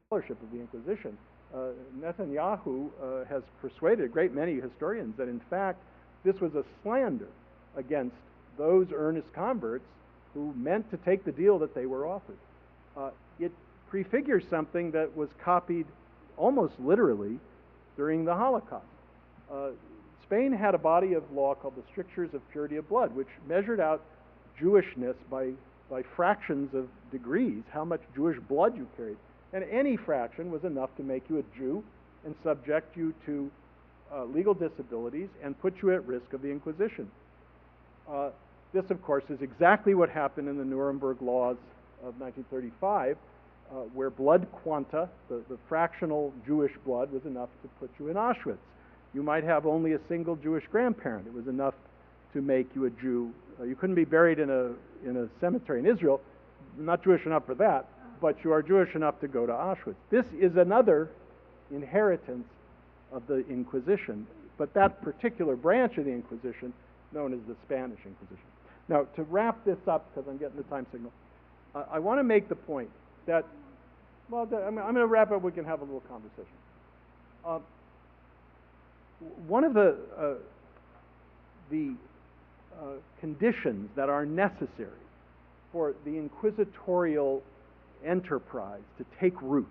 Scholarship of the Inquisition. Netanyahu has persuaded a great many historians that in fact this was a slander against those earnest converts who meant to take the deal that they were offered. It prefigures something that was copied almost literally during the Holocaust. Spain had a body of law called the Strictures of Purity of Blood, which measured out Jewishness by fractions of degrees, how much Jewish blood you carried. And any fraction was enough to make you a Jew and subject you to legal disabilities and put you at risk of the Inquisition. This, of course, is exactly what happened in the Nuremberg laws of 1935, where blood quanta, the fractional Jewish blood, was enough to put you in Auschwitz. You might have only a single Jewish grandparent. It was enough to make you a Jew. You couldn't be buried in a cemetery in Israel. You're not Jewish enough for that, but you are Jewish enough to go to Auschwitz. This is another inheritance of the Inquisition, but that particular branch of the Inquisition, known as the Spanish Inquisition. Now, to wrap this up, because I'm getting the time signal, I want to make the point that, well, I'm going to wrap up. We can have a little conversation. One of the conditions that are necessary for the inquisitorial enterprise to take root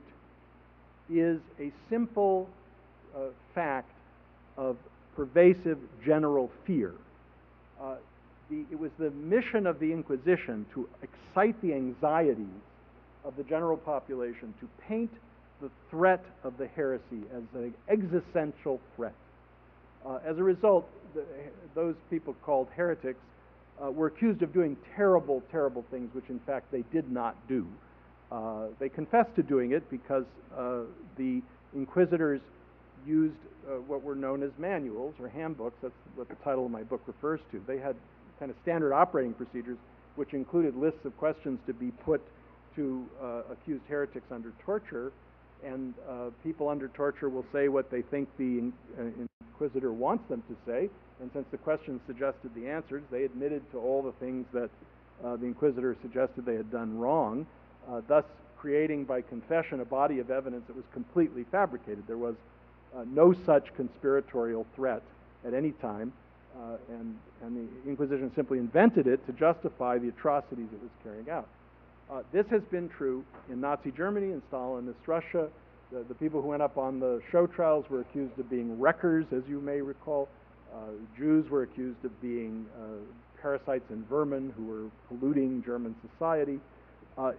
is a simple fact of pervasive general fear. It was the mission of the Inquisition to excite the anxieties of the general population, to paint the threat of the heresy as an existential threat. As a result, those people called heretics were accused of doing terrible, terrible things, which in fact they did not do. They confessed to doing it because the inquisitors used what were known as manuals or handbooks. That's what the title of my book refers to. They had kind of standard operating procedures, which included lists of questions to be put to accused heretics under torture, and people under torture will say what they think the inquisitor wants them to say, and since the questions suggested the answers, they admitted to all the things that the inquisitor suggested they had done wrong, thus creating by confession a body of evidence that was completely fabricated. There was no such conspiratorial threat at any time, and the Inquisition simply invented it to justify the atrocities it was carrying out. This has been true in Nazi Germany and Stalinist Russia. The people who went up on the show trials were accused of being wreckers, as you may recall. Jews were accused of being parasites and vermin who were polluting German society.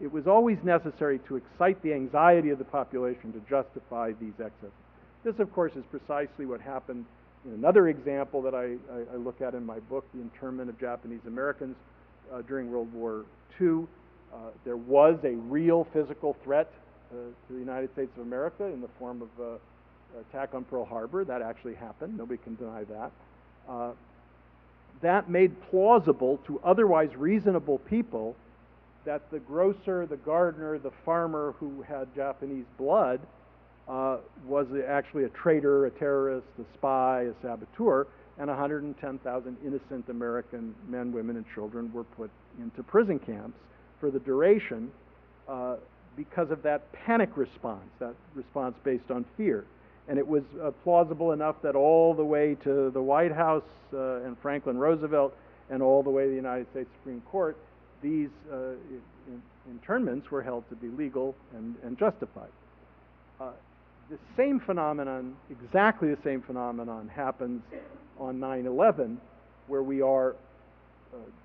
It was always necessary to excite the anxiety of the population to justify these excesses. This, of course, is precisely what happened in another example that I look at in my book, the internment of Japanese Americans during World War II. There was a real physical threat to the United States of America in the form of attack on Pearl Harbor. That actually happened. Nobody can deny that. That made plausible to otherwise reasonable people that the grocer, the gardener, the farmer who had Japanese blood was actually a traitor, a terrorist, a spy, a saboteur, and 110,000 innocent American men, women, and children were put into prison camps for the duration because of that panic response, that response based on fear. And it was plausible enough that all the way to the White House and Franklin Roosevelt and all the way to the United States Supreme Court, these internments were held to be legal and justified. The same phenomenon, exactly the same phenomenon, happens on 9/11, where we are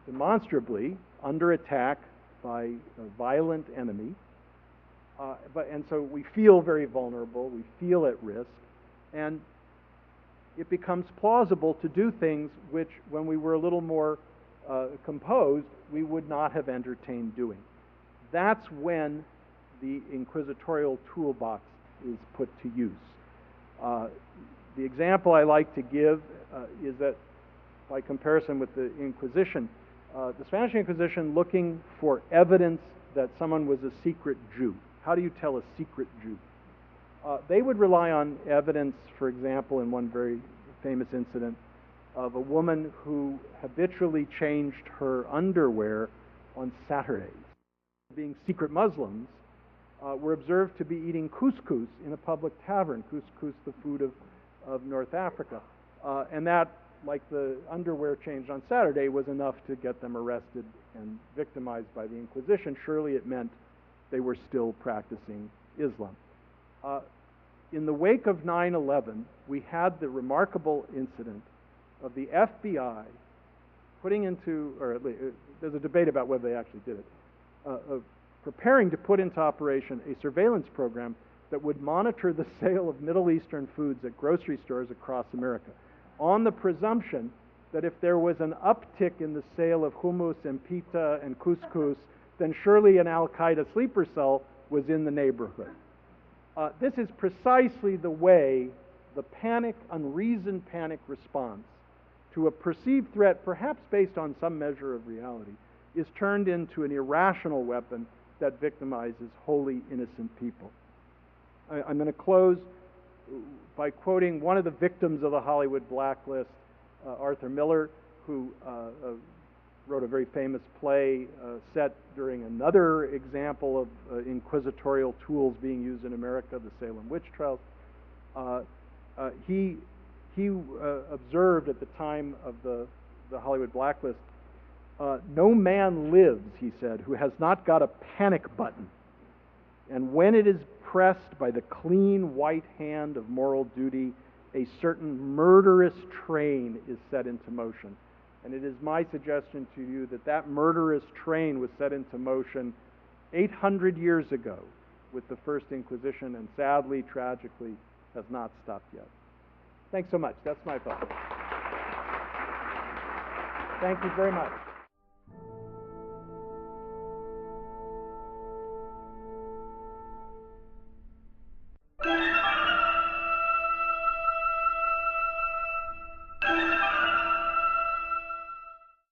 demonstrably under attack by a violent enemy, and so we feel very vulnerable, we feel at risk, and it becomes plausible to do things which, when we were a little more composed, we would not have entertained doing. That's when the inquisitorial toolbox is put to use. The example I like to give is that, by comparison with the Inquisition, the Spanish Inquisition looking for evidence that someone was a secret Jew. How do you tell a secret Jew? They would rely on evidence, for example, in one very famous incident, of a woman who habitually changed her underwear on Saturdays. Being secret Muslims, were observed to be eating couscous in a public tavern, couscous, the food of North Africa. And that, like the underwear changed on Saturday, was enough to get them arrested and victimized by the Inquisition. Surely it meant they were still practicing Islam. In the wake of 9/11, we had the remarkable incident of the FBI putting into, or at least, there's a debate about whether they actually did it, of preparing to put into operation a surveillance program that would monitor the sale of Middle Eastern foods at grocery stores across America, on the presumption that if there was an uptick in the sale of hummus and pita and couscous, then surely an Al-Qaeda sleeper cell was in the neighborhood. This is precisely the way the unreasoned panic response to a perceived threat, perhaps based on some measure of reality, is turned into an irrational weapon that victimizes wholly innocent people. I'm going to close by quoting one of the victims of the Hollywood blacklist, Arthur Miller, who wrote a very famous play set during another example of inquisitorial tools being used in America, the Salem witch trials. He observed at the time of the Hollywood blacklist, no man lives, he said, who has not got a panic button. And when it is pressed by the clean white hand of moral duty, a certain murderous train is set into motion. And it is my suggestion to you that that murderous train was set into motion 800 years ago with the First Inquisition, and sadly, tragically, has not stopped yet. Thanks so much. That's my thought. Thank you very much.